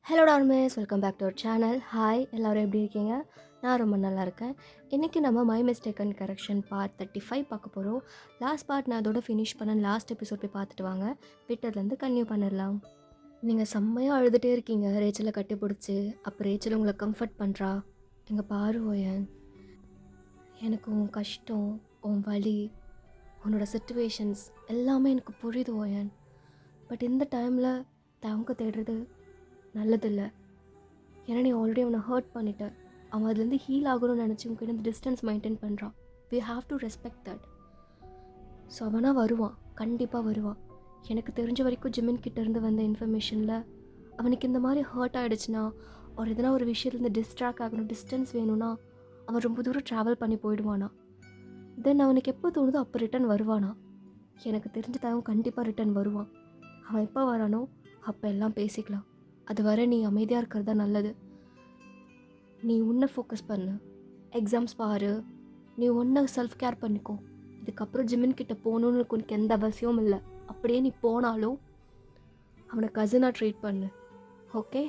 Hello டார்மேஸ், welcome back to our channel. Hi, எல்லோரும் எப்படி இருக்கீங்க? நான் ரொம்ப நல்லா இருக்கேன். இன்றைக்கி நம்ம my mistake and correction part 35 பார்க்க போகிறோம். லாஸ்ட் பார்ட் நான் அதோட ஃபினிஷ் பண்ண லாஸ்ட் எபிசோட் போய் பார்த்துட்டு வாங்க. விட்டதுலேருந்து கன்டினியூ பண்ணிடலாம். நீங்கள் செம்மையாக அழுதுகிட்டே இருக்கீங்க ரேச்சலை கட்டி பிடிச்சி. அப்போ ரேச்சல் உங்களை கம்ஃபர்ட் பண்ணுறா. எங்கள் பாரு ஓயன், எனக்கு உன் கஷ்டம், உன் வலி, உன்னோட சிச்சுவேஷன்ஸ் எல்லாமே எனக்கு புரியுது ஓயன். பட் இந்த டைமில் தவங்க தேடுறது நல்லதில்லை. ஏன்னா நீ ஆல்ரெடி அவனை ஹர்ட் பண்ணிட்ட. அவன் அதுலேருந்து ஹீல் ஆகணும்னு நினச்சி உங்ககிட்ட இந்த டிஸ்டன்ஸ் மெயின்டைன் பண்ணுறான். We have to respect that. So அவனாக வருவான், கண்டிப்பாக வருவான். எனக்கு தெரிஞ்ச வரைக்கும் ஜிமின் கிட்டேருந்து வந்த இன்ஃபர்மேஷனில் அவனுக்கு இந்த மாதிரி ஹர்ட் ஆகிடுச்சுன்னா, ஒரு எதனா ஒரு விஷயத்துலேருந்து டிஸ்ட்ராக்ட் ஆகணும், டிஸ்டன்ஸ் வேணும்னா அவன் ரொம்ப தூரம் ட்ராவல் பண்ணி போயிடுவானா. தென் அவனுக்கு எப்போ தோணுதோ அப்போ ரிட்டன் வருவானா. எனக்கு தெரிஞ்சதாகவும் கண்டிப்பாக ரிட்டன் வருவான். அவன் எப்போ வரானோ அப்போ எல்லாம் பேசிக்கலாம். அது வர நீ அமைதியாக இருக்கிறது தான் நல்லது. நீ உன்னை ஃபோக்கஸ் பண்ணு, எக்ஸாம்ஸ் பாரு, நீ ஒன்றை செல்ஃப் கேர் பண்ணிக்கோ. இதுக்கப்புறம் ஜிமின் கிட்ட போகணுன்னு உனக்கு எந்த அவசியமும் இல்லை. அப்படியே நீ போனாலும் அவனை கசினாக ட்ரீட் பண்ணு, ஓகே?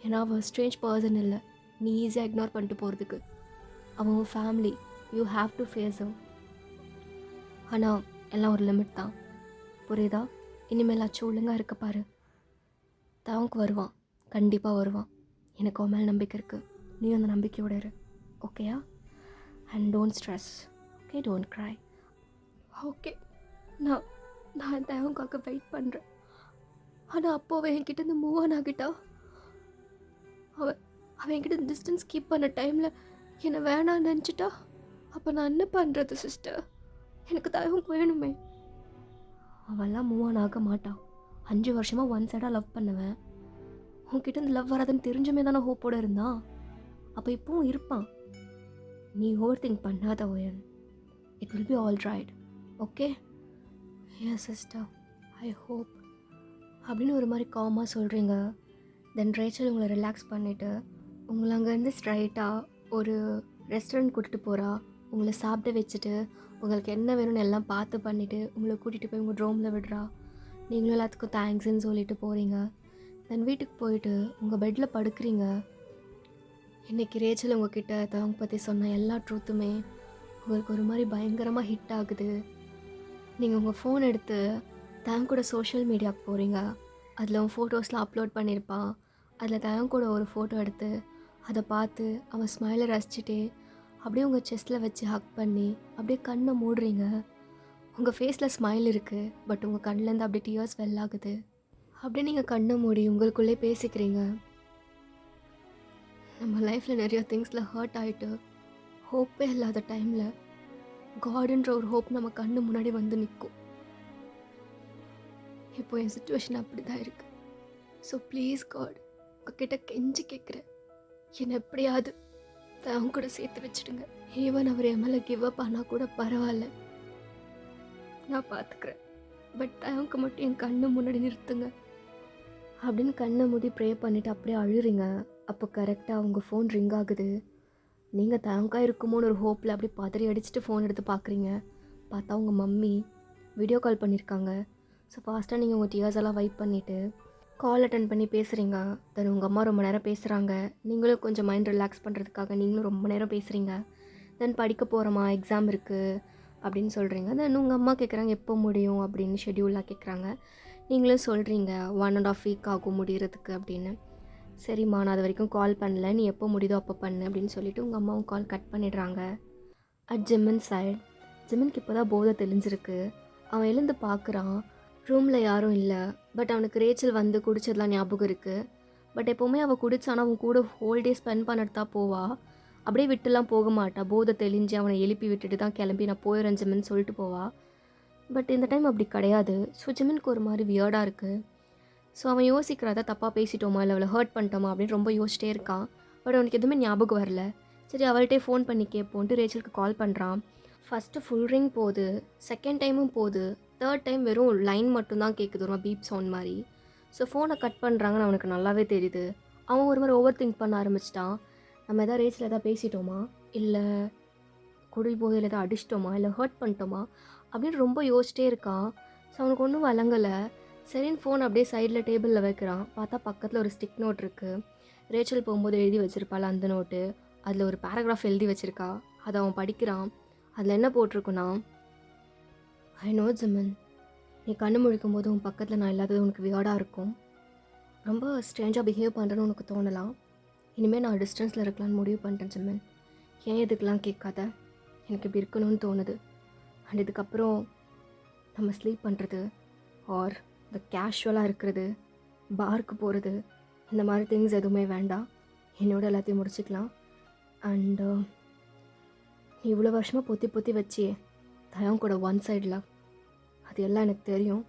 ஏன்னா அவன் ஸ்ட்ரேஞ்ச் பர்சன் இல்லை, நீ ஈஸியாக இக்னோர் பண்ணிட்டு போகிறதுக்கு. அவன் family, you have to face him. ஆனால் எல்லாம் ஒரு லிமிட் தான், புரியுதா? இனிமேல் ஆச்சு ஒழுங்காக இருக்க பாரு. தவங்க வருவான், கண்டிப்பாக வருவான். எனக்கு அவன் மேலே நம்பிக்கை இருக்குது. நீ அந்த நம்பிக்கையோடு இரு, ஓகேயா? And don't stress, okay? Don't cry, okay? நான் நான் தவங்காக வெயிட் பண்ணுறேன். ஆனால் அப்போ அவன் என்கிட்ட மூவ் ஆன் ஆகிட்டா. அவன் அவன் என்கிட்ட டிஸ்டன்ஸ் கீப் பண்ண டைமில் என்னை வேணான்னு நினச்சிட்டா. அப்போ நான் என்ன பண்ணுறது சிஸ்டர்? எனக்கு தவங்க வேணுமே. அவன்லாம் மூவ் ஆன் ஆக மாட்டான். 5 வருஷமாக ஒன் சைடாக லவ் பண்ணுவேன். உன்கிட்ட இந்த லவ் வராதுன்னு தெரிஞ்சுமே தானே ஹோப்போடு இருந்தான். அப்போ இப்போவும் இருப்பான். நீ ஓவர் திங்க் பண்ணாத ஓயன். It will be all right, okay? Yes sister, I hope அப்படின்னு ஒரு மாதிரி காமாக சொல்கிறீங்க. தென் ரேச்சல் உங்களை ரிலாக்ஸ் பண்ணிவிட்டு உங்களை அங்கேருந்து ஸ்ட்ரைட்டாக ஒரு ரெஸ்டாரண்ட் கூட்டிகிட்டு போகிறா. உங்களை சாப்பிட வச்சுட்டு உங்களுக்கு என்ன வேணும்னு எல்லாம் பார்த்து பண்ணிவிட்டு உங்களை கூட்டிகிட்டு போய் உங்கள் ரூமில் விடுறா. நீங்களும் எல்லாத்துக்கும் தேங்க்ஸ்ன்னு சொல்லிட்டு போகிறீங்க. தென் வீட்டுக்கு போயிட்டு உங்கள் பெட்டில் படுக்கிறீங்க. இன்றைக்கி ரேச்சல் உங்ககிட்ட தவங்க பற்றி சொன்ன எல்லா ட்ரூத்துமே உங்களுக்கு ஒரு மாதிரி பயங்கரமாக ஹிட் ஆகுது. நீங்கள் உங்கள் ஃபோன் எடுத்து தவங்க கூட சோஷியல் மீடியாவுக்கு போகிறீங்க. அதில் அவன் ஃபோட்டோஸ்லாம் அப்லோட் பண்ணியிருப்பான். அதில் தவங்க கூட ஒரு ஃபோட்டோ எடுத்து அதை பார்த்து அவன் ஸ்மைலை ரசிச்சுட்டே அப்படியே உங்கள் செஸ்ட்டில் வச்சு ஹக் பண்ணி அப்படியே கண்ணை மூடுறீங்க. உங்கள் ஃபேஸில் ஸ்மைல் இருக்குது, பட் உங்கள் கண்ணிலேருந்து அப்படியே டியர்ஸ் வெல் ஆகுது. அப்படியே நீங்கள் கண்ணை மூடி உங்களுக்குள்ளே பேசிக்கிறீங்க. நம்ம லைஃப்பில் நிறைய திங்ஸில் ஹர்ட் ஆகிட்டு ஹோப்பே இல்லாத டைமில் காடுன்ற ஒரு ஹோப் நம்ம கண்ணு முன்னாடி வந்து நிற்கும். இப்போ என் சுச்சுவேஷன் அப்படி தான் இருக்குது. ஸோ ப்ளீஸ் காட், உங்ககிட்ட கெஞ்சி கேட்குறேன், என்னை எப்படியாவது அவங்க கூட சேர்த்து வச்சுடுங்க. ஈவன் அவர் என் மேலே கிவ் அப் ஆனால் கூட பரவாயில்ல, நான் பார்த்துக்கிறேன். பட் அவங்க மட்டும் என் கண்ணு முன்னாடி நிறுத்துங்க அப்படின்னு கண்ணை மூடி ப்ரே பண்ணிவிட்டு அப்படியே அழுறீங்க. அப்போ கரெக்டாக அவங்க ஃபோன் ரிங் ஆகுது. நீங்கள் தேங்காய் இருக்குமோன்னு ஒரு ஹோப்பில் அப்படியே பதறி அடிச்சுட்டு ஃபோன் எடுத்து பார்க்குறீங்க. பார்த்தா உங்கள் மம்மி வீடியோ கால் பண்ணியிருக்காங்க. ஸோ ஃபாஸ்ட்டாக நீங்கள் உங்கள் டியர்ஸ் எல்லாம் வைப் பண்ணிவிட்டு கால் அட்டன் பண்ணி பேசுகிறீங்க. தென் உங்கள் அம்மா ரொம்ப நேரம் பேசுகிறாங்க. நீங்களும் கொஞ்சம் மைண்ட் ரிலாக்ஸ் பண்ணுறதுக்காக நீங்களும் ரொம்ப நேரம் பேசுகிறீங்க. தென் படிக்க போகிறோமா, எக்ஸாம் இருக்குது அப்படின்னு சொல்கிறீங்க. தென் உங்கள் அம்மா கேட்குறாங்க எப்போ முடியும் அப்படின்னு, ஷெட்யூலாக கேட்குறாங்க. நீங்களும் சொல்கிறீங்க 1.5 வீக் ஆகும் முடிகிறதுக்கு அப்படின்னு. சரிம்மா, நான் அது வரைக்கும் கால் பண்ணல, நீ எப்போ முடியுதோ அப்போ பண்ணு அப்படின்னு சொல்லிவிட்டு உங்கள் அம்மாவும் கால் கட் பண்ணிடுறாங்க. அட் ஜிமின் சைட், ஜிமின்க்கு இப்போ தான் போதை தெளிஞ்சிருக்கு. அவன் எழுந்து பார்க்குறான், ரூமில் யாரும் இல்லை. பட் அவனுக்கு ரேச்சல் வந்து குடிச்சதெல்லாம் ஞாபகம் இருக்குது. பட் எப்போவுமே அவள் குடித்தானா அவன் கூட ஹோல் டே ஸ்பெண்ட் பண்ணிட்டு தான் போவா. அப்படியே விட்டுலாம் போக மாட்டா. போதை தெளிஞ்சு அவனை எழுப்பி விட்டுட்டு தான் கிளம்பி நான் போயிடுறேன் ஜிமின்னு சொல்லிட்டு போவா. பட் இந்த டைம் அப்படி கிடையாது. ஸோ ஜிமினுக்கு ஒரு மாதிரி வியர்டாக இருக்குது. ஸோ அவன் யோசிக்கிறதா தப்பாக பேசிட்டோமா இல்லை அவளை ஹர்ட் பண்ணிட்டோமா அப்படின்னு ரொம்ப யோசிச்சிட்டே இருக்கான். பட் அவனுக்கு எதுவுமே ஞாபகம் வரல. சரி, அவள்கிட்டே ஃபோன் பண்ணி கேட்போன்ட்டு ரேச்சலுக்கு கால் பண்ணுறான். ஃபஸ்ட்டு ஃபுல் ரிங் போகுது, செகண்ட் டைமும் போகுது, தேர்ட் டைம் வெறும் லைன் மட்டும்தான் கேட்குது, ஒரு பீப் சவுண்ட் மாதிரி. ஸோ ஃபோனை கட் பண்ணுறாங்கன்னு அவனுக்கு நல்லாவே தெரியுது. அவன் ஒரு மாதிரி ஓவர் திங்க் பண்ண ஆரம்பிச்சிட்டான். நம்ம எதாவது ரேச்சில் எதாவது பேசிட்டோமா, இல்லை குடி போதையில் எதாவது அடிச்சிட்டோமா, இல்லை ஹர்ட் பண்ணிட்டோமா அப்படின்னு ரொம்ப யோசிச்சிட்டே இருக்கான். ஸோ அவனுக்கு ஒன்றும் வழங்கலை. சரின்னு ஃபோன் அப்படியே சைடில் டேபிளில் வைக்கிறான். பார்த்தா பக்கத்தில் ஒரு ஸ்டிக் நோட் இருக்குது. ரேச்சல் போகும்போது எழுதி வச்சிருப்பாள் அந்த நோட்டு. அதில் ஒரு பேராகிராஃப் எழுதி வச்சிருக்கா. அதை அவன் படிக்கிறான். அதில் என்ன போட்டிருக்குன்னா, ஐ நோ ஜிமன், நீ கண்ணு முழிக்கும் போது உன் பக்கத்தில் நான் இல்லாதது உனக்கு வியர்டாக இருக்கும். ரொம்ப ஸ்ட்ரேஞ்சாக பிஹேவ் பண்ணுறேன்னு உனக்கு தோணலாம். இனிமேல் நான் டிஸ்டன்ஸில் இருக்கலான்னு முடிவு பண்ணிட்டேன் ஜிமன். ஏன் இதுக்கெலாம் கேட்காத, எனக்கு இப்படி இருக்கணும்னு தோணுது. அண்ட் இதுக்கப்புறம் நம்ம ஸ்லீப் பண்ணுறது ஆர் இந்த கேஷுவலாக இருக்கிறது, பார்க்கு போகிறது, இந்த மாதிரி திங்ஸ் எதுவுமே வேண்டாம். என்னோட எல்லாத்தையும் முடிச்சுக்கலாம். அண்டு நீ இவ்வளோ வருஷமாக பொத்தி பொத்தி வச்சியே தயம் கூட ஒன் சைடில், அது எல்லாம் எனக்கு தெரியும்.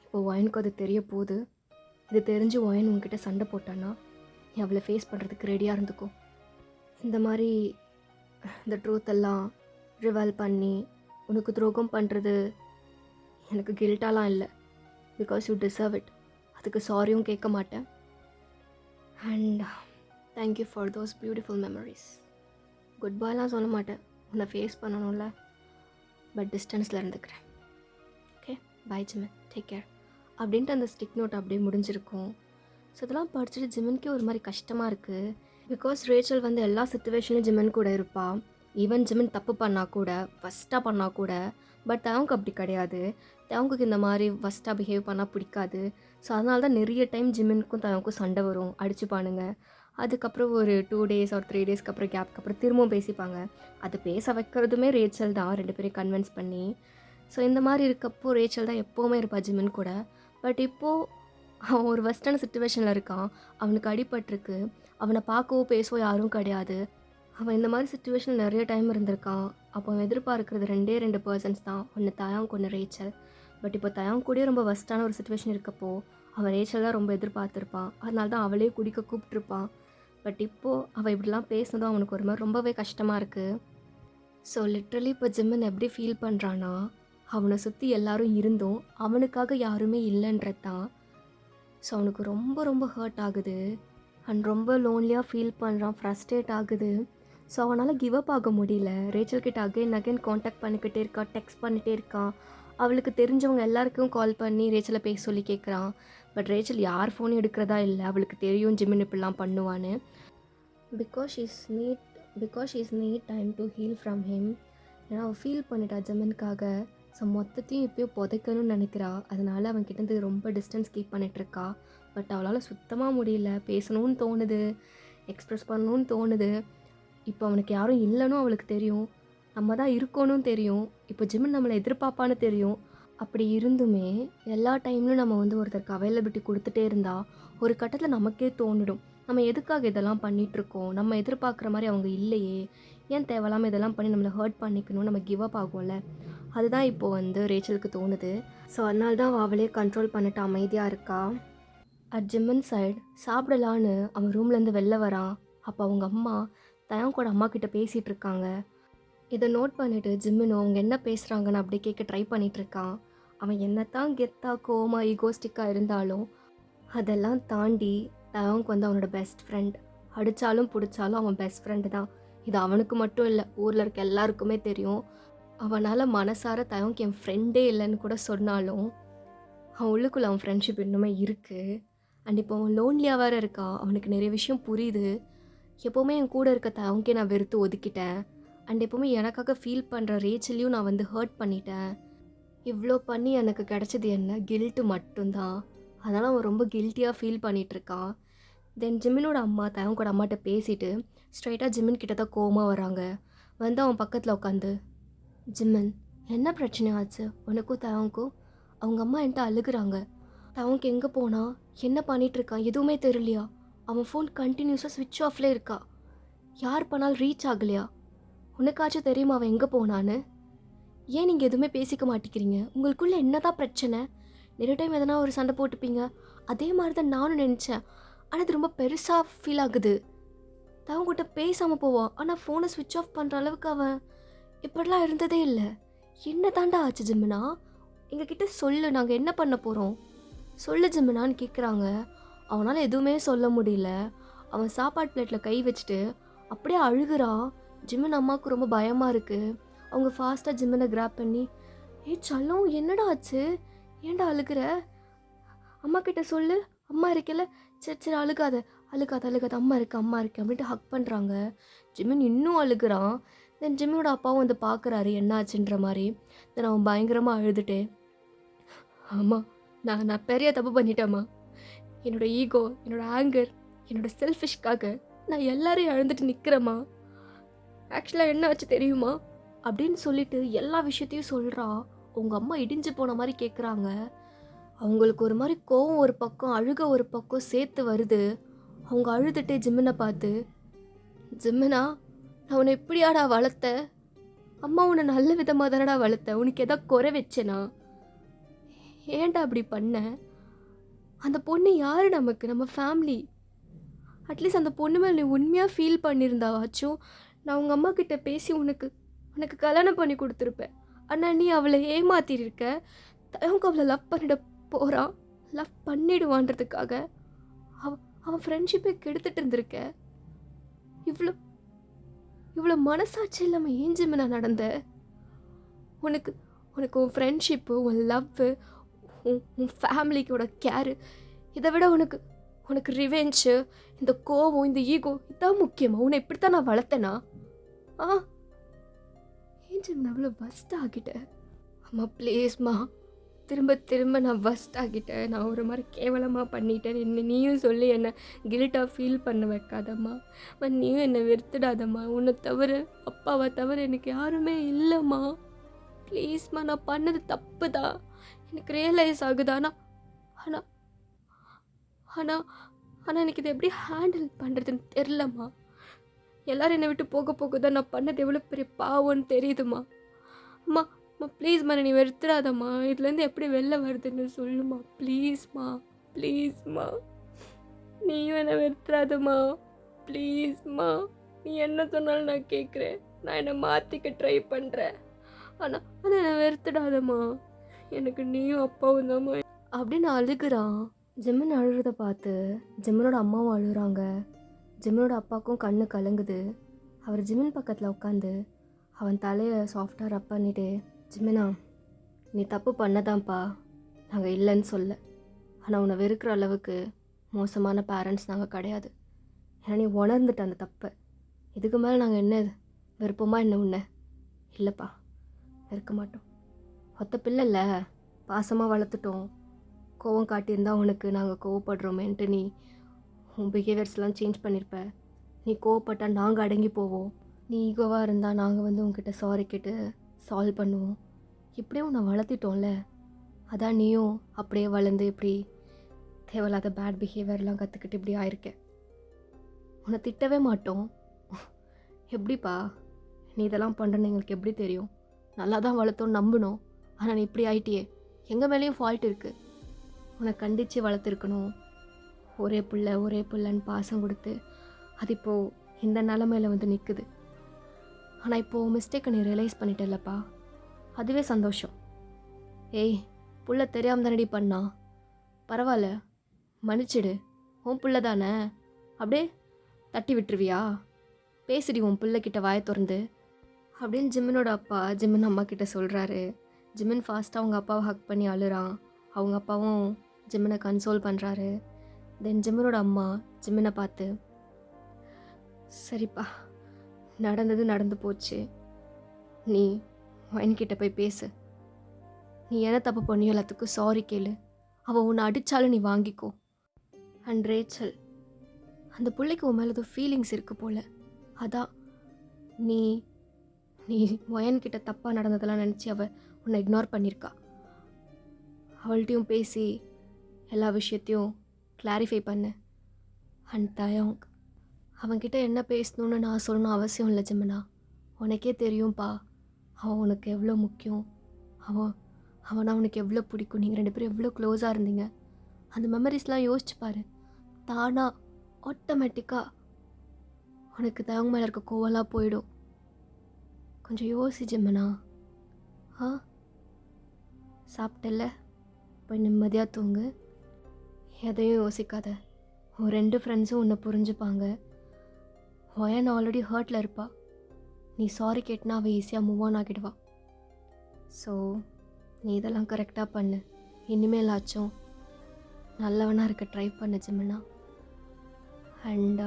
இப்போ ஒயனுக்கு அது தெரிய போகுது. இது தெரிஞ்சு ஒயன் உங்ககிட்ட சண்டை போட்டான்னா நீ அவளை ஃபேஸ் பண்ணுறதுக்கு ரெடியாக இருந்துக்கோ. இந்த மாதிரி இந்த ட்ரூத்தெல்லாம் ரிவல் பண்ணி உனக்கு துரோகம் பண்ணுறது எனக்கு கில்ட்டாலாம் இல்லை. Because you deserve it. அதுக்கு சாரியும் கேட்க மாட்டேன். And thank you for those beautiful memories. Good பாய்லாம் சொல்ல மாட்டேன், உன்னை ஃபேஸ் பண்ணணும்ல. பட் டிஸ்டன்ஸில் இருந்துக்கிறேன். Okay, bye Jimin, take care அப்படின்ட்டு அந்த ஸ்டிக் நோட் அப்படியே முடிஞ்சிருக்கும். ஸோ இதெல்லாம் படிச்சுட்டு ஜிமனுக்கே ஒரு மாதிரி கஷ்டமாக இருக்குது. பிகாஸ் ரேச்சல் வந்து எல்லா சிச்சுவேஷன்லையும் ஜிமன் கூட இருப்பாள். ஈவன் ஜிமன் தப்பு பண்ணால் கூட, ஃபஸ்ட்டாக பண்ணால் கூட. பட் தவங்க அப்படி கிடையாது. தவங்குக்கு இந்த மாதிரி ஃபஸ்ட்டாக பிஹேவ் பண்ணால் பிடிக்காது. ஸோ அதனால தான் நிறைய டைம் ஜிமனுக்கும் தவங்களுக்கும் சண்டை வரும், அடிச்சுப்பானுங்க. அதுக்கப்புறம் ஒரு 2 days ஒரு 3 daysக்கு அப்புறம் கேப்க்கு அப்புறம் திரும்பவும் பேசிப்பாங்க. அது பேச வைக்கிறதுமே ரேச்சல் தான், 2 பேரையும் கன்வின்ஸ் பண்ணி. ஸோ இந்த மாதிரி இருக்கப்போ ரேச்சல் தான் எப்போவுமே இருப்பாள் ஜிமன் கூட. பட் இப்போது அவன் ஒரு வெஸ்டர்ன் சிச்சுவேஷனில் இருக்கான். அவனுக்கு அடிபட்டிருக்கு. அவனை பார்க்கவோ பேசவோ யாரும் கிடையாது. அவன் இந்த மாதிரி சிச்சுவேஷனில் நிறைய டைம் இருந்திருக்கான். அப்போ அவன் எதிர்பார்க்குறது 2 பர்சன்ஸ் தான், ஒன்று தயாங், ஒன்று ரேச்சல். பட் இப்போ தயாங் கூட ரொம்ப வெஸ்டான ஒரு சிச்சுவேஷன் இருக்கப்போ அவன் ரேச்சல் தான் ரொம்ப எதிர்பார்த்துருப்பான். அதனால தான் அவளே குடிக்க கூப்பிட்ருப்பான். பட் இப்போது அவள் இப்படிலாம் பேசுனதும் அவனுக்கு ஒரு மாதிரி ரொம்பவே கஷ்டமாக இருக்குது. ஸோ லிட்ரலி இப்போ ஜிம்மன் எப்படி ஃபீல் பண்ணுறான்னா, அவனை சுற்றி எல்லாரும் இருந்தும் அவனுக்காக யாருமே இல்லைன்றது தான். ஸோ அவனுக்கு ரொம்ப ரொம்ப ஹர்ட் ஆகுது. அண்ட் ரொம்ப லோன்லியாக ஃபீல் பண்ணுறான், ஃப்ரஸ்ட்ரேட் ஆகுது. ஸோ அவனால் கிவ் அப் ஆக முடியல. ரேச்சல் கிட்ட அகைன் காண்டாக்ட் பண்ணிக்கிட்டே இருக்கான், டெக்ஸ்ட் பண்ணிகிட்டே இருக்கான். அவளுக்கு தெரிஞ்சவங்க எல்லாருக்கும் கால் பண்ணி ரேச்சலை பேச சொல்லி கேட்குறான். பட் ரேச்சல் யார் ஃபோனும் எடுக்கிறதா இல்லை. அவளுக்கு தெரியும் ஜிமின் இப்படிலாம் பண்ணுவான்னு. Because she's need time to heal from him. ஏன்னா அவள் ஃபீல் பண்ணிட்டா ஜிமின்காக. ஸோ மொத்தத்தையும் இப்போயோ புதைக்கணும்னு நினைக்கிறா. அதனால் அவன்கிட்ட ரொம்ப டிஸ்டன்ஸ் கீப் பண்ணிகிட்ருக்கா. பட் அவளால் சுத்தமாக முடியல. பேசணும்னு தோணுது, எக்ஸ்ப்ரெஸ் பண்ணணும்னு தோணுது. இப்போ அவனுக்கு யாரும் இல்லைன்னு அவளுக்கு தெரியும். நம்ம தான் இருக்கணும்னு தெரியும். இப்போ ஜிமின் நம்மளை எதிர்பார்ப்பான்னு தெரியும். அப்படி இருந்துமே எல்லா டைம்லையும் நம்ம ஒருத்தருக்கு அவைலபிலிட்டி கொடுத்துட்டே இருந்தால் ஒரு கட்டத்தில் நமக்கே தோணிடும், நம்ம எதுக்காக இதெல்லாம் பண்ணிகிட்ருக்கோம், நம்ம எதிர்பார்க்குற மாதிரி அவங்க இல்லையே, ஏன் தேவையில்லாமல் இதெல்லாம் பண்ணி நம்மளை ஹர்ட் பண்ணிக்கணும், நம்ம கிவ் அப் ஆகும்ல. அதுதான் இப்போது ரேச்சலுக்கு தோணுது. ஸோ அதனால தான் அவளே கண்ட்ரோல் பண்ணிட்டு அமைதியாக இருக்கா. அட் ஜிம்மன் சைடு சாப்பிடலான்னு அவன் ரூம்லேருந்து வெளில வரான். அப்போ அவங்க அம்மா தயாங் கூட அம்மா கிட்ட பேசிகிட்டு இருக்காங்க. இதை நோட் பண்ணிவிட்டு ஜிம்மினும் அவங்க என்ன பேசுகிறாங்கன்னு அப்படி கேட்க ட்ரை பண்ணிகிட்ருக்கான். அவன் என்னத்தான் கெத்தாக கோமா ஈகோஸ்டிக்காக இருந்தாலும் அதெல்லாம் தாண்டி தயாங்க் அவனோட பெஸ்ட் ஃப்ரெண்ட். அடித்தாலும் பிடிச்சாலும் அவன் பெஸ்ட் ஃப்ரெண்டு தான். இது அவனுக்கு மட்டும் இல்லை, ஊரில் இருக்க எல்லாருக்குமே தெரியும். அவனால் மனசார தயாங்க் என் ஃப்ரெண்டே இல்லைன்னு கூட சொன்னாலும் அவன் உள்ளுக்குள்ளே அவன் ஃப்ரெண்ட்ஷிப் இன்னுமே இருக்குது. அண்ட் இப்போ அவன் லோன்லியாக வேறு இருக்கான். அவனுக்கு நிறைய விஷயம் புரியுது. எப்போவுமே என் கூட இருக்க தயாங்கே நான் வெறுத்து ஒதுக்கிட்டேன். அண்ட் எப்போவுமே எனக்காக ஃபீல் பண்ணுற ரேச்சலையும் நான் ஹர்ட் பண்ணிட்டேன். இவ்வளோ பண்ணி எனக்கு கிடச்சது என்ன, கில்ட்டு மட்டும்தான். அதனால் அவன் ரொம்ப கில்ட்டியாக ஃபீல் பண்ணிகிட்ருக்கான். தென் ஜிம்மினோட அம்மா தயாங்கோட அம்மாட்ட பேசிவிட்டு ஸ்ட்ரைட்டாக ஜிம்மின் கிட்ட தான் கோவமாக வராங்க. அவன் பக்கத்தில் உட்காந்து, ஜிம்மன் என்ன பிரச்சனை ஆச்சு உனக்கும் தயாங்க்கும்? அவங்க அம்மா என்கிட்ட அழுகுறாங்க. தயாங்க் எங்கே போனா, என்ன பண்ணிகிட்ருக்கான் எதுவுமே தெரியலையா? அவன் ஃபோன் கண்டினியூஸாக ஸ்விட்ச் ஆஃப்லேயே இருக்கா. யார் பண்ணாலும் ரீச் ஆகலையா? உனக்காச்சும் தெரியுமா அவன் எங்கே போனான்னு? ஏன் நீங்கள் எதுவுமே பேசிக்க மாட்டேங்கிறீங்க? உங்களுக்குள்ளே என்ன தான் பிரச்சனை? நிறைய டைம் எதனா ஒரு சண்டை போட்டுப்பீங்க. அதே மாதிரி தான் நானும் நினச்சேன். ஆனால் அது ரொம்ப பெருசாக ஃபீல் ஆகுது. தவங்கிட்ட பேசாமல் போவான், ஆனால் ஃபோனை ஸ்விட்ச் ஆஃப் பண்ணுற அளவுக்கு அவன் இப்படிலாம் இருந்ததே இல்லை. என்ன தாண்டா ஆச்சு ஜிம்மினா? எங்ககிட்ட சொல்லு, நாங்கள் என்ன பண்ண போகிறோம் சொல்லு ஜிம்மினான்னு கேட்குறாங்க. அவனால் எதுவுமே சொல்ல முடியல. அவன் சாப்பாடு பிளேட்டில் கை வச்சுட்டு அப்படியே அழுகுறான். ஜிம்மன் அம்மாவுக்கு ரொம்ப பயமாக இருக்குது. அவங்க ஃபாஸ்ட்டாக ஜிம்மனை கிராப் பண்ணி, ஏ சல்லம் என்னடா ஆச்சு, ஏன்டா அழுகிற, அம்மா கிட்ட சொல்லு, அம்மா இருக்கல. சரி சரி அழுகாத, அழுகாத அழுகாத, அம்மா இருக்கு அம்மா இருக்கு அப்படின்ட்டு ஹக் பண்ணுறாங்க. ஜிமின் இன்னும் அழுகுறான். தென் ஜிம்மியோட அப்பாவும் வந்து பார்க்குறாரு என்ன ஆச்சுன்ற மாதிரி. தென் அவன் பயங்கரமாக அழுதுட்டு, அம்மா நான் நான் பெரிய தப்பு பண்ணிட்டேம்மா. என்னோட ஈகோ, என்னோட ஆங்கர், என்னோட செல்ஃபிஷ்காக நான் எல்லாரையும் இழந்துட்டு நிற்கிறேம்மா. ஆக்சுவலாக என்ன ஆச்சு தெரியுமா அப்படின்னு சொல்லிட்டு எல்லா விஷயத்தையும் சொல்கிறா. உங்கள் அம்மா இடிஞ்சு போன மாதிரி கேட்குறாங்க. அவங்களுக்கு ஒரு மாதிரி கோவம் ஒரு பக்கம், அழுக ஒரு பக்கம் சேர்த்து வருது. அவங்க அழுதுட்டு ஜிம்மினை பார்த்து, ஜிம்மினா நான் உன்னை எப்படியாடா வளர்த்தேன்? அம்மா உன்னை நல்ல விதமாக தானடா வளர்த்தேன். உனக்கு எதாவது குறை வச்சேனா? ஏன்டா அப்படி பண்ண? அந்த பொண்ணு யார் நமக்கு? நம்ம ஃபேமிலி. அட்லீஸ்ட் அந்த பொண்ணு மேலே நீ உண்மையாக ஃபீல் பண்ணியிருந்தாவாச்சும் நான் உங்கள் அம்மா கிட்ட பேசி உனக்கு உனக்கு கல்யாணம் பண்ணி கொடுத்துருப்பேன். ஆனால் நீ அவளை ஏமாத்திருக்க. அவங்க அவளை லவ் பண்ணிட போகிறான், லவ் பண்ணிடுவான்றதுக்காக அவன் ஃப்ரெண்ட்ஷிப்பை கெடுத்துட்டு இருந்திருக்க. இவ்வளோ இவ்வளோ மனசாட்சி இல்லாமல் ஏன் ஜிம்மினா நடந்த? உனக்கு உனக்கு உன் ஃப்ரெண்ட்ஷிப்பு, உன் லவ்வு, உன் ஃபேமிலிக்கோட கேரு, இதை விட உனக்கு உனக்கு ரிவெஞ்சு, இந்த கோவம், இந்த ஈகோ இதான் முக்கியமா? உன்னை இப்படித்தான் நான் வளர்த்தேனா? ஏன் ஜிம் அவ்வளோ வஸ்ட் ஆகிட்டேன்? அம்மா ப்ளீஸ்மா, திரும்ப திரும்ப நான் வஸ்ட் ஆகிட்டேன், நான் ஒரு மாதிரி கேவலமாக பண்ணிட்டேன், நீயும் சொல்லி என்னை கில்ட்டாக ஃபீல் பண்ண வைக்காதம்மா. நீயும் என்னை வெறுத்துடாதம்மா. உன்னை தவிர, அப்பாவை தவிர எனக்கு யாருமே இல்லைம்மா. ப்ளீஸ்மா, நான் பண்ணது தப்பு தான், எனக்கு ரியலைஸ் ஆகுது. ஆனால் ஆனால் ஆனால் ஆனால் எனக்கு இதை எப்படி ஹேண்டில் பண்ணுறதுன்னு தெரிலம்மா. எல்லோரும் என்னை விட்டு போக போக தான் நான் பண்ணது எவ்வளோ பெரிய பாவம்னு தெரியுதுமா. அம்மா அம்மா ப்ளீஸ்மா, நீ வெறுத்துடாதம்மா. இதுலேருந்து எப்படி வெளில வருதுன்னு சொல்லுமா. ப்ளீஸ்மா ப்ளீஸ்மா, நீயும் என்னை வெறுத்துடாதம்மா. ப்ளீஸ்மா, நீ என்ன சொன்னாலும் நான் கேட்குறேன். நான் என்னை மாற்றிக்க ட்ரை பண்ணுறேன். ஆனால் என்னை வெறுத்துடாதம்மா. எனக்கு நீயும் அப்பாவும் தாம்மா அப்படின்னு அழுகுறான். ஜிம்மன் அழுகிறத பார்த்து ஜிம்மனோட அம்மாவும் அழுகுறாங்க. ஜிம்மனோட அப்பாவுக்கும் கண்ணு கலங்குது. அவர் ஜிம்மன் பக்கத்தில் உட்காந்து அவன் தலையை சாஃப்டாக ரப் பண்ணிட்டு, ஜிம்மனா நீ தப்பு பண்ணதான்ப்பா, நாங்கள் இல்லைன்னு சொல்ல. ஆனால் உன்னை வெறுக்கிற அளவுக்கு மோசமான பேரண்ட்ஸ் நாங்கள் கிடையாது. ஏன்னா நீ உணர்ந்துட்ட அந்த தப்பை. இதுக்கு மேலே நாங்கள் என்ன வெறுப்போமா என்ன உன்னை? இல்லைப்பா, வெறுக்க மாட்டோம். ஒத்த பிள்ளை இல்லை, பாசமாக வளர்த்துட்டோம். கோவம் காட்டியிருந்தா உனக்கு நாங்கள் கோவப்படுறோமேன்ட்டு நீ உன் பிஹேவியர்ஸ்லாம் சேஞ்ச் பண்ணியிருப்ப. நீ கோவப்பட்டால் நாங்கள் அடங்கி போவோம். நீ ஈகோவாக இருந்தால் நாங்கள் வந்து உங்ககிட்ட சாரி கேட்டு சால்வ் பண்ணுவோம். இப்படியே உன்னை வளர்த்திட்டோம்ல, அதான் நீயும் அப்படியே வளர்ந்து இப்படி தேவையில்லாத பேட் பிஹேவியர்லாம் கற்றுக்கிட்டு இப்படி ஆயிருக்க. உன்னை திட்டவே மாட்டோம். எப்படிப்பா நீ இதெல்லாம் பண்ணுறன்னு எங்களுக்கு எப்படி தெரியும்? நல்லா தான் வளர்த்தோன்னு நம்பணும். ஆனால் நீ இப்படி ஆயிட்டியே, எங்கள் மேலேயும் ஃபால்ட் இருக்குது. உன்னை கண்டித்து வளர்த்துருக்கணும். ஒரே பிள்ளைன்னு பாசம் கொடுத்து அது இப்போது இந்த நிலமையில வந்து நிற்குது. ஆனால் இப்போது மிஸ்டேக்கை நீ ரியலைஸ் பண்ணிட்டல்லப்பா, அதுவே சந்தோஷம். ஏய், புள்ள தெரியாமல் தானடி பண்ணா, பரவாயில்ல மன்னிச்சிடு. உன் புள்ள தானே, அப்படியே தட்டி விட்டுருவியா? பேசிடி உன் பிள்ளைக்கிட்ட வாயை திறந்து அப்படின்னு ஜிம்மனோட அப்பா ஜிம்மன் அம்மா கிட்ட சொல்கிறாரு. ஜிம்மன் ஃபாஸ்ட்டாக அவங்க அப்பாவை ஹக் பண்ணி அழுறான். அவங்க அப்பாவும் ஜிம்மனை கன்சோல் பண்ணுறாரு. தென் ஜிம்மனோட அம்மா ஜிம்மனை பார்த்து, சரிப்பா, நடந்தது நடந்து போச்சு. நீ வயன்கிட்ட போய் பேசு. நீ என்ன தப்பு பண்ணியோ எல்லாத்துக்கும் சாரி கேளு. அவள் உன்னை அடித்தாலும் நீ வாங்கிக்கோ. அண்ட் ரேச்சல், அந்த பிள்ளைக்கு உன் மேலே ஏதோ ஃபீலிங்ஸ் இருக்குது போல். அதான் நீ நீ வயன்கிட்ட தப்பாக நடந்ததெல்லாம் நினச்சி அவள் உன்னை இக்னோர் பண்ணியிருக்கா. அவள்கிட்டையும் பேசி எல்லா விஷயத்தையும் கிளாரிஃபை பண்ணு. அண்ட் தயங், அவன்கிட்ட என்ன பேசணுன்னு நான் சொல்லணும் அவசியம் இல்லை ஜிம்மனா. உனக்கே தெரியும்ப்பா, அவன் உனக்கு எவ்வளோ முக்கியம். அவனை உனக்கு எவ்வளோ பிடிக்கும். நீங்கள் 2 பேரும் எவ்வளோ க்ளோஸாக இருந்தீங்க. அந்த மெமரிஸ்லாம் யோசிச்சு பாரு. தானாக ஆட்டோமேட்டிக்காக உனக்கு தயங்க மேலே இருக்க கோவலாம் போயிடும். கொஞ்சம் யோசி ஜிம்மனா. சாப்பிட்டல, போய் நிம்மதியாக தூங்கு. எதையும் யோசிக்காத. உன் 2 ஃப்ரெண்ட்ஸும் உன்னை புரிஞ்சுப்பாங்க. ஒயன் ஆல்ரெடி ஹர்ட்டில் இருப்பா. நீ சாரி கேட்டினா அவள் ஈஸியாக மூவ் ஆன் ஆகிடுவா. ஸோ நீ இதெல்லாம் கரெக்டாக பண்ணு. இனிமேலாச்சும் நல்லவனா இருக்க ட்ரை பண்ணு ஜிமினா. அண்ட்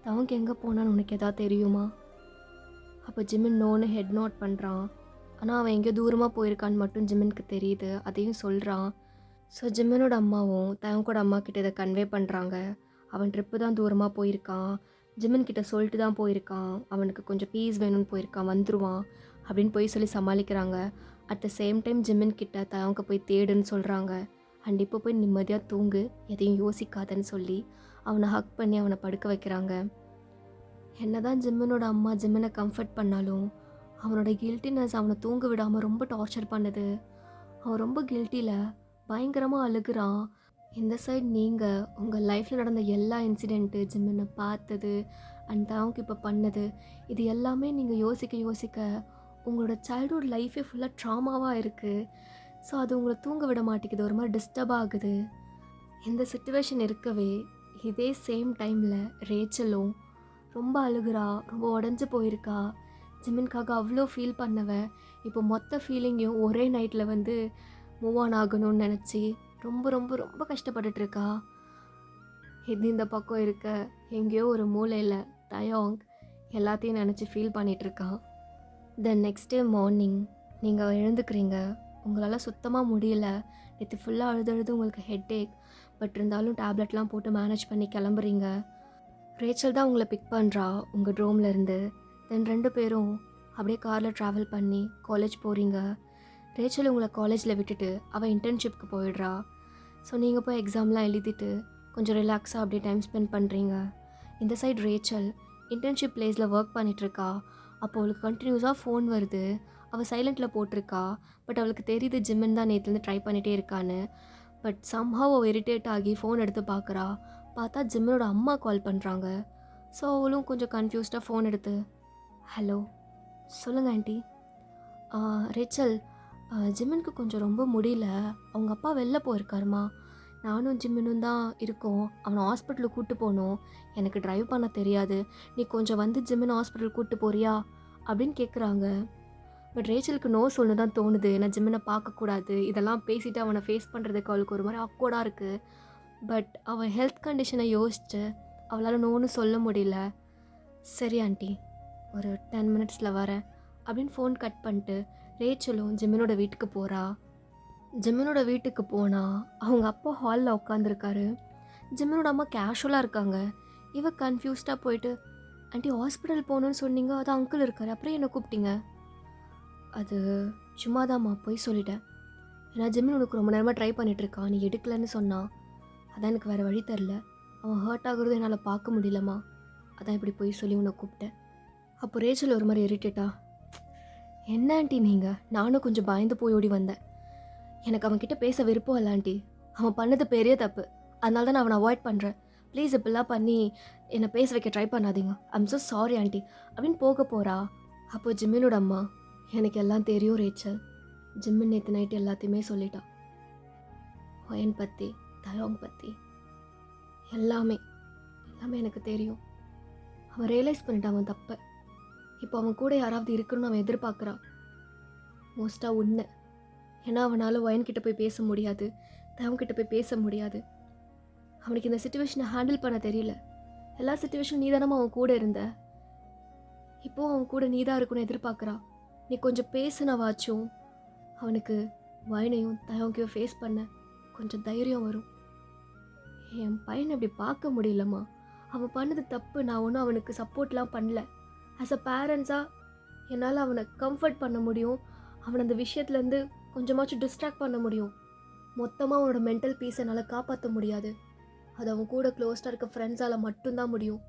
தவங்க எங்கே போனான்னு உனக்கு எதாவது தெரியுமா? அப்போ ஜிமின் நோன்னு ஹெட் நோட் பண்ணுறான். ஆனால் அவன் எங்கேயோ தூரமாக போயிருக்கான்னு மட்டும் ஜிமினுக்கு தெரியுது, அதையும் சொல்கிறான். ஸோ ஜிமினோட அம்மாவும் தவங்கோட அம்மா கிட்ட இதை கன்வே பண்ணுறாங்க. அவன் ட்ரிப்பு தான் தூரமாக போயிருக்கான், ஜிமின் கிட்ட சொல்லிட்டு தான் போயிருக்கான், அவனுக்கு கொஞ்சம் பீஸ் வேணும்னு போயிருக்கான், வந்துடுவான் அப்படின்னு போய் சொல்லி சமாளிக்கிறாங்க. At the same time Jimin கிட்ட தவங்க போய் தேடுன்னு சொல்கிறாங்க. அண்ட் இப்போ போய் நிம்மதியாக தூங்கு, எதையும் யோசிக்காதன்னு சொல்லி அவனை ஹக் பண்ணி அவனை படுக்க வைக்கிறாங்க. என்னதான் ஜிம்மனோட அம்மா ஜிம்மனை கம்ஃபர்ட் பண்ணாலும் அவனோட கில்ட்டினஸ் அவனை தூங்க விடாமல் ரொம்ப டார்ச்சர் பண்ணுது. அவன் ரொம்ப கில்ட்டியில் பயங்கரமாக அழுகிறான். இந்த சைட் நீங்கள் உங்கள் லைஃப்பில் நடந்த எல்லா இன்சிடெண்ட்டு, ஜிம்மனை பார்த்தது அண்ட் அவங்க இப்போ பண்ணது, இது எல்லாமே நீங்கள் யோசிக்க உங்களோட சைல்ட்ஹுட் லைஃபே ஃபுல்லாக ட்ராமாவாக இருக்குது. ஸோ அது உங்களை தூங்க விட மாட்டேங்குது, ஒரு மாதிரி டிஸ்டர்ப் ஆகுது. இந்த சிச்சுவேஷன் இருக்கவே இதே சேம் டைமில் ரேச்சலும் ரொம்ப அழுகிறா, ரொம்ப உடஞ்சி போயிருக்கா. ஜிமின்காக அவ்வளோ ஃபீல் பண்ணவ இப்போ மொத்த ஃபீலிங்கையும் ஒரே நைட்டில் வந்து மூவ் ஆன் ஆகணும்னு நினச்சி ரொம்ப ரொம்ப ரொம்ப கஷ்டப்பட்டுட்ருக்கா. இது இந்த பக்கம் இருக்க எங்கேயோ ஒரு மூலையில் தயோங் எல்லாத்தையும் நினச்சி ஃபீல் பண்ணிகிட்ருக்கான். தென் நெக்ஸ்ட் டே மார்னிங் நீங்கள் எழுந்துக்கிறீங்க. உங்களால் சுத்தமாக முடியல, நேற்று ஃபுல்லாக அழுது உங்களுக்கு ஹெட்டேக். பட் இருந்தாலும் டேப்லெட்லாம் போட்டு மேனேஜ் பண்ணி கிளம்புறீங்க. ரேச்சல் தான் உங்களை பிக் பண்ணுறா உங்கள் ட்ரோம்லேருந்து. தென் 2 பேரும் அப்படியே காரில் ட்ராவல் பண்ணி காலேஜ் போகிறீங்க. ரேச்சல் உங்களை காலேஜில் விட்டுட்டு அவள் இன்டர்ன்ஷிப்க்கு போயிடுறா. ஸோ நீங்கள் போய் எக்ஸாம்லாம் எழுதிட்டு கொஞ்சம் ரிலாக்ஸாக அப்படியே டைம் ஸ்பெண்ட் பண்ணுறீங்க. இந்த சைட் ரேச்சல் இன்டர்ன்ஷிப் பிளேஸில் ஒர்க் பண்ணிகிட்ருக்கா. அப்போ அவளுக்கு கண்டினியூஸாக ஃபோன் வருது. அவள் சைலண்ட்டில் போட்டிருக்கா. பட் அவளுக்கு தெரியுது ஜிம்மின் தான் நேற்றுலேருந்து ட்ரை பண்ணிகிட்டே இருக்கான்னு. பட் சம்ஹவ் அவள் இரிட்டேட் ஆகி ஃபோன் எடுத்து பார்க்குறா. பார்த்தா ஜிம்மனோட அம்மா கால் பண்ணுறாங்க. ஸோ அவளும் கொஞ்சம் கன்ஃபியூஸ்டாக ஃபோன் எடுத்து, ஹலோ சொல்லுங்கள் ஆண்டி. ரேச்சல், ஜிம்மனுக்கு கொஞ்சம் ரொம்ப முடியல, அவங்க அப்பா வெளில போயிருக்காருமா. நானும் ஜிம்மனும் தான் இருக்கோம். அவனை ஹாஸ்பிட்டலுக்கு கூப்பிட்டு போகணும். எனக்கு ட்ரைவ் பண்ண தெரியாது, நீ கொஞ்சம் வந்து ஜிம்மன் ஹாஸ்பிட்டலுக்கு கூப்பிட்டு போறியா அப்படின்னு கேட்குறாங்க. பட் ரேச்சலுக்கு நோ சொல்லணும் தான் தோணுது. நான் ஜிம்மனை பார்க்கக்கூடாது, இதெல்லாம் பேசிவிட்டு அவனை ஃபேஸ் பண்ணுறதுக்கு அவளுக்கு ஒரு மாதிரி ஆக்வர்டாக இருக்குது. பட் அவன் ஹெல்த் கண்டிஷனை யோசிச்சு அவளால் நோன்னு சொல்ல முடியல. சரி ஆண்டி, ஒரு 10 மினிட்ஸில் வரேன் அப்படின்னு ஃபோன் கட் பண்ணிட்டு ரேச்சலும் ஜிம்மனோட வீட்டுக்கு போகிறா. ஜிம்மனோட வீட்டுக்கு போனால் அவங்க அப்பா ஹாலில் உட்காந்துருக்காரு. ஜிம்மனோட அம்மா கேஷுவலாக இருக்காங்க. இவ கன்ஃபியூஸ்டாக போயிட்டு, ஆண்டி ஹாஸ்பிட்டல் போகணுன்னு சொன்னீங்க, அது அங்கிள் இருக்கார், அப்புறம் என்ன கூப்பிட்டீங்க? அது சும்மாதாம்மா, போய் சொல்லிட்டேன். ஏன்னா ஜிம்மன் உனக்கு ரொம்ப நேரமாக ட்ரை பண்ணிகிட்ருக்கான், நீ எடுக்கலன்னு சொன்னான். அதான் எனக்கு வேறு வழி தரல. அவன் ஹர்ட் ஆகுறது என்னால் பார்க்க முடியலம்மா, அதான் இப்படி போய் சொல்லி உன்னை கூப்பிட்டேன். அப்போ ரேச்சல் ஒரு மாதிரி இரிட்டேட்டா, என்ன ஆண்டி நீங்கள்? நானும் கொஞ்சம் பயந்து போய் ஓடி வந்தேன். எனக்கு அவன்கிட்ட பேச விருப்பம் இல்லை ஆண்டி. அவன் பண்ணது பெரிய தப்பு, அதனால தான் நான் அவனை அவாய்ட் பண்ணுறேன். ப்ளீஸ் இப்படிலாம் பண்ணி என்னை பேச வைக்க ட்ரை பண்ணாதீங்க. ஐம் ஸோ சாரி ஆண்டி அப்படின்னு போக போகிறா. அப்போது ஜிம்மினோட அம்மா, எனக்கு எல்லாம் தெரியும் ரேச்சல். ஜிம்மின் நேற்று நைட்டு எல்லாத்தையுமே சொல்லிட்டான். ஒயன் பற்றி, தயோங் பற்றி, எல்லாமே எனக்கு தெரியும். அவன் ரியலைஸ் பண்ணிட்டான் அவன் தப்பை. இப்போ அவன் கூட யாராவது இருக்கணும்னு அவன் எதிர்பார்க்குறான். மோஸ்ட்டாக உன்னை. ஏன்னா அவனால் ஒயன்கிட்ட போய் பேச முடியாது, தயோங்கிட்ட போய் பேச முடியாது. அவனுக்கு இந்த சுச்சுவேஷனை ஹேண்டில் பண்ண தெரியல. எல்லா சுச்சுவேஷனும் நீ தானே அவன் கூட இருந்த. இப்போது அவன் கூட நீ தான் இருக்கணும்னு எதிர்பார்க்குறான். நீ கொஞ்சம் பேசுனவாச்சும் அவனுக்கு வயனையும் தயோங்கையும் ஃபேஸ் பண்ண கொஞ்சம் தைரியம் வரும். என் பையனை இப்படி பார்க்க முடியலம்மா. அவன் பண்ணது தப்பு. நான் ஒன்றும் அவனுக்கு சப்போர்ட்லாம் பண்ணல. ஆஸ் அ பேரண்ட்ஸாக என்னால் அவனை கம்ஃபர்ட் பண்ண முடியும், அவனை அந்த விஷயத்துலேருந்து கொஞ்சமாச்சும் டிஸ்ட்ராக்ட் பண்ண முடியும். மொத்தமாக அவனோட மென்டல் பீஸ் என்னால் காப்பாற்ற முடியாது. அது அவன் கூட க்ளோஸ்டாக இருக்க ஃப்ரெண்ட்ஸால் மட்டும்தான் முடியும்.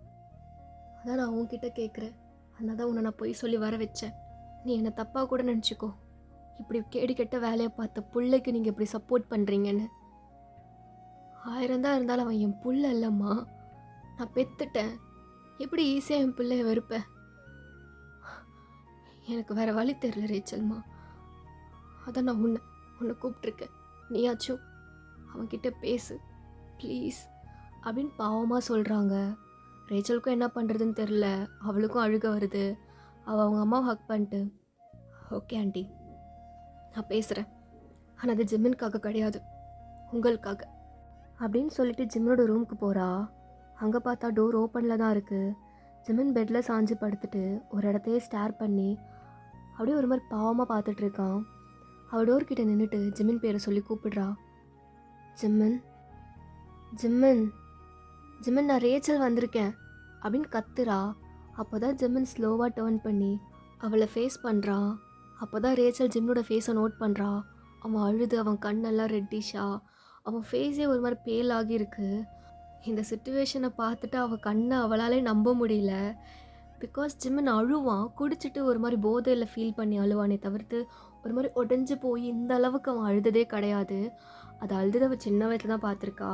அதான் நான் அவன்கிட்ட கேட்குறேன். அதனால தான் உன்னை நான் போய் சொல்லி வர வச்சேன். நீ என்னை தப்பாக கூட நினச்சிக்கோ, இப்படி கேடு கெட்ட வேலையை பார்த்த பிள்ளைக்கு நீங்கள் இப்படி சப்போர்ட் பண்ணுறீங்கன்னு. 1000 தான் இருந்தாலும் அவன் என் புள்ள இல்லைம்மா. நான் பெற்றுட்டேன். எப்படி ஈஸியாக என் பிள்ளைய வெறுப்பேன்? எனக்கு வேறு வழி தெரியல ரேச்சல்மா. அதான் நான் உன்னை கூப்பிட்ருக்கேன். நீயாச்சும் அவன்கிட்ட பேசு ப்ளீஸ் அப்படின்னு பாவமாக சொல்கிறாங்க. ரேச்சலுக்கும் என்ன பண்ணுறதுன்னு தெரில. அவளுக்கும் அழுக வருது. அவங்க அம்மாவை ஹக் பண்ணிட்டு, ஓகே ஆண்டி நான் பேசுகிறேன், ஆனால் அது ஜிம்மின்காக கிடையாது, உங்களுக்காக. அப்படின்னு சொல்லிட்டு ஜிம்மனோட ரூமுக்கு போகிறா. அங்கே பார்த்தா டோர் ஓப்பனில் தான் இருக்குது. ஜிம்மன் பெட்டில் சாஞ்சு படுத்துட்டு ஒரு இடத்தையே ஸ்டேர் பண்ணி அப்படியே ஒரு மாதிரி பாவமாக பார்த்துட்ருக்கான். அவள் டோர்கிட்ட நின்றுட்டு ஜிம்மன் பேரை சொல்லி கூப்பிடுறா. ஜிம்மன், ஜிம்மன், ஜிம்மன், நான் ரேச்சல் வந்திருக்கேன் அப்படின்னு கத்துறா. அப்போ தான் ஜிம்மன் ஸ்லோவாக டேர்ன் பண்ணி அவளை ஃபேஸ் பண்ணுறான். அப்போ தான் ரேச்சல் ஜிம்மனோட ஃபேஸை நோட் பண்ணுறா. அவன் அழுது அவன் கண்ணெல்லாம் ரெட்டிஷா, அவன் ஃபேஸே ஒரு மாதிரி பேல் ஆகியிருக்கு. இந்த சுச்சுவேஷனை பார்த்துட்டு அவள் கண்ணை அவளாலே நம்ப முடியல. பிகாஸ் ஜிம்மன் அழுவான், குடிச்சிட்டு ஒரு மாதிரி போதையில் ஃபீல் பண்ணி அழுவானே தவிர்த்து ஒரு மாதிரி உடஞ்சி போய் இந்த அளவுக்கு அவன் அழுததே கிடையாது. அது அழுததை அவள் சின்ன வயசில் தான் பார்த்துருக்கா.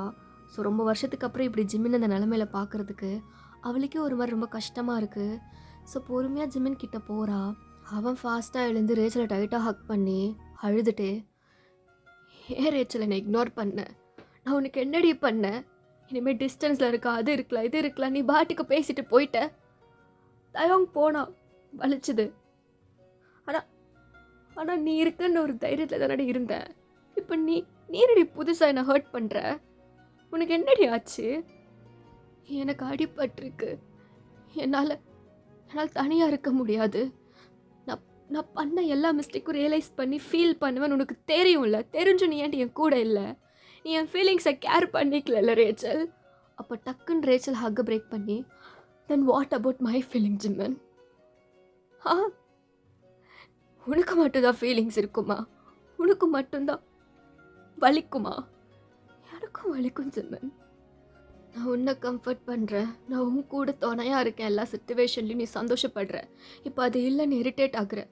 ஸோ ரொம்ப வருஷத்துக்கு அப்புறம் இப்படி ஜிம்மன் அந்த நிலமையில பார்க்குறதுக்கு அவளுக்கே ஒரு மாதிரி ரொம்ப கஷ்டமாக இருக்குது. ஸோ பொறுமையாக ஜிம்மன் கிட்ட போகிறா. அவன் ஃபாஸ்ட்டாக எழுந்து ரேச்சலை டைட்டாக ஹக் பண்ணி அழுதுட்டு, ஏன் ரேச்சல் என்னை இக்னோர் பண்ண? நான் உனக்கு என்னடி பண்ணேன்? இனிமேல் டிஸ்டன்ஸில் இருக்கா, அது இருக்கலாம் இது இருக்கலாம், நீ பாட்டுக்கு பேசிட்டு போயிட்ட. தயவங்க போனா வலிச்சுது. ஆனால் நீ இருக்குன்னு ஒரு தைரியத்தில் தானடி இருந்தேன். இப்போ நீரடி புதுசாக என்னை ஹர்ட் பண்ணுற. உனக்கு என்னடி ஆச்சு? எனக்கு அடிபட்டிருக்கு. என்னால் தனியாக இருக்க முடியாது. நான் பண்ண எல்லா மிஸ்டேக்கும் ரியலைஸ் பண்ணி ஃபீல் பண்ணுவேன். உனக்கு தெரியும்ல, தெரிஞ்சு நீ ஏன்டி என் கூட இல்லை? நீ என் ஃபீலிங்ஸை கேர் பண்ணிக்கல ரேச்சல். அப்போ டக்குன்னு ரேச்சல் ஹக்கை பிரேக் பண்ணி, then what about my feeling Jimin? உனக்கு மட்டும்தான் ஃபீலிங்ஸ் இருக்குமா? உனக்கு மட்டும்தான் வலிக்குமா? எனக்கும் வலிக்கும் ஜிம்மன். நான் உன்னை கம்ஃபர்ட் பண்ணுறேன், நான் உன் கூட துணையாக இருக்கேன், எல்லா சுச்சுவேஷன்லையும் நீ சந்தோஷப்படுற. இப்போ அது இல்லைன்னு இரிட்டேட் ஆகுற.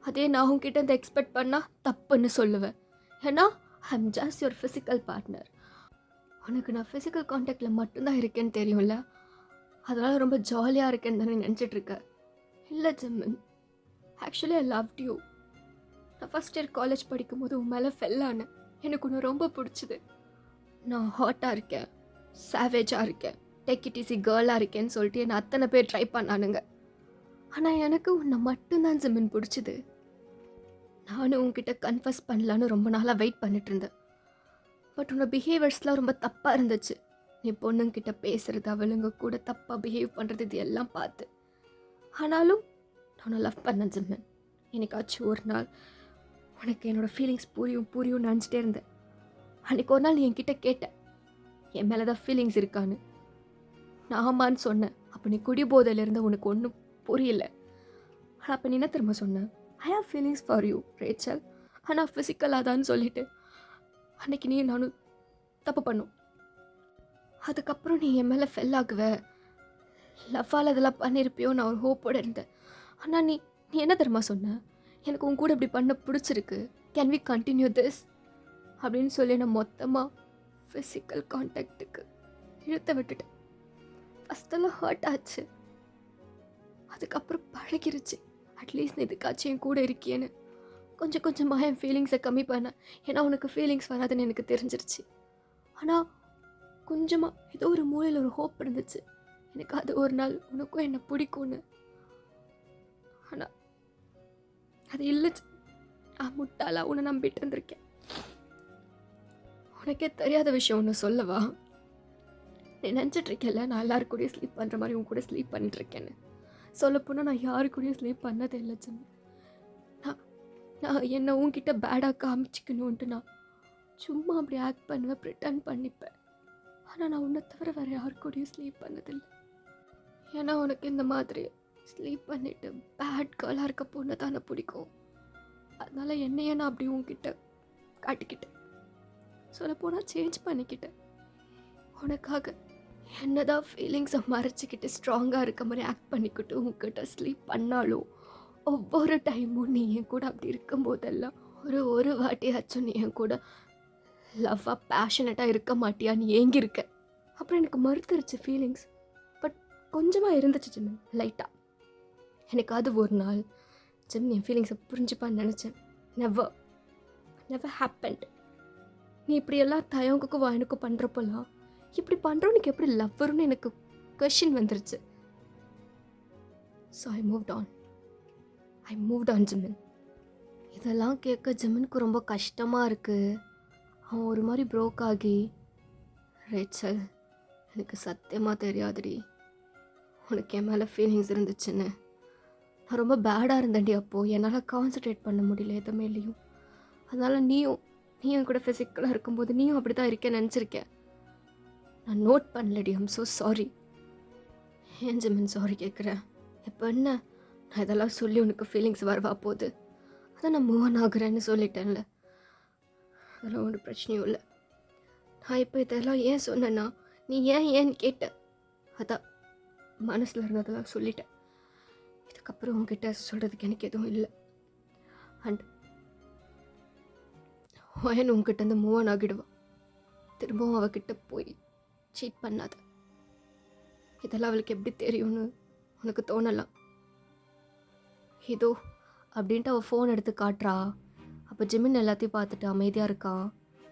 அதே நான் உன்கிட்ட இந்த எக்ஸ்பெக்ட் பண்ணால் தப்புன்னு சொல்லுவேன். ஏன்னா I'm just your physical partner. உனக்கு நான் ஃபிசிக்கல் கான்டாக்டில் மட்டும்தான் இருக்கேன்னு தெரியும்ல, அதனால் ரொம்ப ஜாலியாக இருக்கேன்னு தானே நினச்சிட்ருக்க. இல்லை ஜிம்மன், ஆக்சுவலி ஐ லவ்ட் யூ. நான் ஃபஸ்ட் இயர் காலேஜ் படிக்கும்போது உன் மேலே ஃபெல்லானேன். எனக்கு உன்னை ரொம்ப பிடிச்சிது. நான் ஹாட்டாக இருக்கேன், சேவேஜாக இருக்கேன், டேக் இட் ஈஸி கேர்ளாக இருக்கேன்னு சொல்லிட்டு என்னை அத்தனை பேர் ட்ரை பண்ணானுங்க. ஆனால் எனக்கு உன்னை மட்டும்தான் ஜிம்மன் பிடிச்சிது. நானும் உன்கிட்ட கன்ஃபஸ் பண்ணலான்னு ரொம்ப நாளாக வெயிட் பண்ணிட்டு இருந்தேன். பட் உன்னோட பிஹேவியர்ஸ்லாம் ரொம்ப தப்பாக இருந்துச்சு. நீ பொண்ணுங்கிட்ட பேசுகிறது, அவளுங்க கூட தப்பாக பிஹேவ் பண்ணுறது, இது எல்லாம் பார்த்து. ஆனாலும் நான் லவ் பண்ணேன் ஜிம்மன். என்னைக்காச்சும் ஒரு நாள் உனக்கு என்னோடய ஃபீலிங்ஸ் புரியும் நினச்சிட்டே இருந்தேன். அன்றைக்கி ஒரு நாள் நீ என்கிட்ட கேட்டேன், என் மேலே தான் ஃபீலிங்ஸ் இருக்கான்னு. நான் ஆமான்னு சொன்னேன். அப்போ நீ குடி போதையில் இருந்த உனக்கு ஒன்றும் புரியல. ஆனால் அப்போ நீ என்ன திரும்ப சொன்னேன்? I have feelings for you Rachel, ஆனால் ஃபிசிக்கலாக தான் சொல்லிட்டு அன்றைக்கி நீ நானும் தப்பு பண்ணோம். அதுக்கப்புறம் நீ என் மேலே ஃபெல் ஆகுவ, லவ்வால் இதெல்லாம் பண்ணியிருப்பியோ நான் ஒரு ஹோப்போடு இருந்தேன். ஆனால் நீ என்ன தெரியுமா சொன்ன? எனக்கு உன் கூட இப்படி பண்ண பிடிச்சிருக்கு, கேன் வி கண்டினியூ திஸ் அப்படின்னு சொல்லி நான் மொத்தமாக ஃபிசிக்கல் கான்டாக்டுக்கு இழுத்த விட்டுட்டேன். ஃபஸ்ட்டெல்லாம் ஹர்ட் ஆச்சு, அதுக்கப்புறம் பழகிருச்சு. அட்லீஸ்ட் இதுக்காச்சும் என் கூட இருக்கியேன்னு கொஞ்சம் கொஞ்சமாக என் ஃபீலிங்ஸை கம்மி பண்ணேன். ஏன்னா உனக்கு ஃபீலிங்ஸ் வராதுன்னு எனக்கு தெரிஞ்சிருச்சு. ஆனால் கொஞ்சமாக ஏதோ ஒரு மூலையில் ஒரு ஹோப் இருந்துச்சு, எனக்கு அது ஒரு நாள் உனக்கும் என்னை பிடிக்கும்னு. ஆனால் அது இல்லை. நான் முட்டாளா உன்னை நம்பிட்டு இருந்திருக்கேன். உனக்கே தெரியாத விஷயம் ஒன்று சொல்லவா? நீ நினச்சிட்ருக்கேன்ல நான் எல்லாரு கூடயும் ஸ்லீப் பண்ணுற மாதிரி உன் கூட ஸ்லீப் பண்ணிட்டுருக்கேன்னு. சொல்லப்போனால் நான் யாரு கூடயும் ஸ்லீப் பண்ணதே இல்லை ஜிம். நான் என்னை உன்கிட்ட பேடாக காமிச்சிக்கணுன்ட்டு நான் சும்மா அப்படி ஆக்ட் பண்ணுவேன், ப்ரிட்டன் பண்ணிப்பேன். ஆனால் நான் உன்னை தவிர வேறு யாரு கூடயும் ஸ்லீப் பண்ணதில்லை. ஏன்னா உனக்கு இந்த மாதிரி ஸ்லீப் பண்ணிவிட்டு பேட் கேர்ளாக இருக்க பொண்ணு தானே பிடிக்கும். அதனால் என்னையே நான் அப்படி உன்கிட்ட காட்டிக்கிட்டேன். சொல்லப்போனால் சேஞ்ச் பண்ணிக்கிட்டேன். உனக்காக என்னதான் ஃபீலிங்ஸை மறைச்சிக்கிட்டு ஸ்ட்ராங்காக இருக்க மாதிரி ஆக்ட் பண்ணிக்கிட்டு உங்ககிட்ட ஸ்லீப் பண்ணாலும் ஒவ்வொரு டைமும் நீ என் கூட அப்படி இருக்கும்போதெல்லாம் ஒரு வாட்டியாச்சும் நீ என் கூட லவ்வாக பேஷனட்டாக இருக்க மாட்டியா, நீ ஏங்கியிருக்க. அப்புறம் எனக்கு மறுத்துருச்சு ஃபீலிங்ஸ். பட் கொஞ்சமாக இருந்துச்சு ஜிம், லைட்டாக. எனக்கு அது ஒரு நாள் ஜிம் என் ஃபீலிங்ஸை புரிஞ்சுப்பான்னு நினச்சேன். Never happened. நீ இப்படியெல்லாம் தயங்குக்கும் வாயனுக்கும் பண்ணுறப்போலாம் இப்படி பண்ணுறவனுக்கு எப்படி லவ் வரும்னு எனக்கு கொஷின் வந்துருச்சு. So I moved on Jimin. இதெல்லாம் கேட்க ஜிம்மனுக்கு ரொம்ப கஷ்டமாக இருக்குது. அவன் ஒரு மாதிரி ப்ரோக் ஆகி ரேச்சல், எனக்கு சத்தியமாக தெரியாதுடி உனக்கு என் மேலே ஃபீலிங்ஸ் இருந்துச்சுன்னு. நான் ரொம்ப பேடாக இருந்தேன்டி அப்போது. என்னால் கான்சன்ட்ரேட் பண்ண முடியல எதுமேலேயும். அதனால் நீயும் கூட ஃபிசிக்கலாக இருக்கும்போது நீயும் அப்படி தான் இருக்கேன்னு நினச்சிருக்கேன். நான் நோட் பண்ணலடி. I'm so sorry. ஏன் ஜிமின் சாரி கேட்குறேன்? இப்போ என்ன, நான் இதெல்லாம் சொல்லி உனக்கு ஃபீலிங்ஸ் வரவா போகுது? அதான் நான் மூவ் ஆன் ஆகுறேன்னு சொல்லிட்டேன்ல. அதெல்லாம் ஒன்றும் பிரச்சனையும் இல்லை. நான் இப்போ இதெல்லாம் ஏன் சொன்னேன்னா, நீ ஏன்னு கேட்ட. அதான் மனசில் இருந்ததெல்லாம் சொல்லிட்டேன். இதுக்கப்புறம் உங்ககிட்ட சொல்கிறதுக்கு எனக்கு எதுவும் இல்லை. அண்ட் வயன் உங்ககிட்ட மூவ் ஆன் ஆகிடுவான். திரும்பவும் அவகிட்ட போய் சீட் பண்ணாத. இதெல்லாம் அவளுக்கு எப்படி தெரியும்னு உனக்கு தோணலாம். இதோ அப்படின்ட்டு அவள் ஃபோன் எடுத்து காட்டுறா. அப்போ ஜிமின் எல்லாத்தையும் பார்த்துட்டு அமைதியாக இருக்கான்.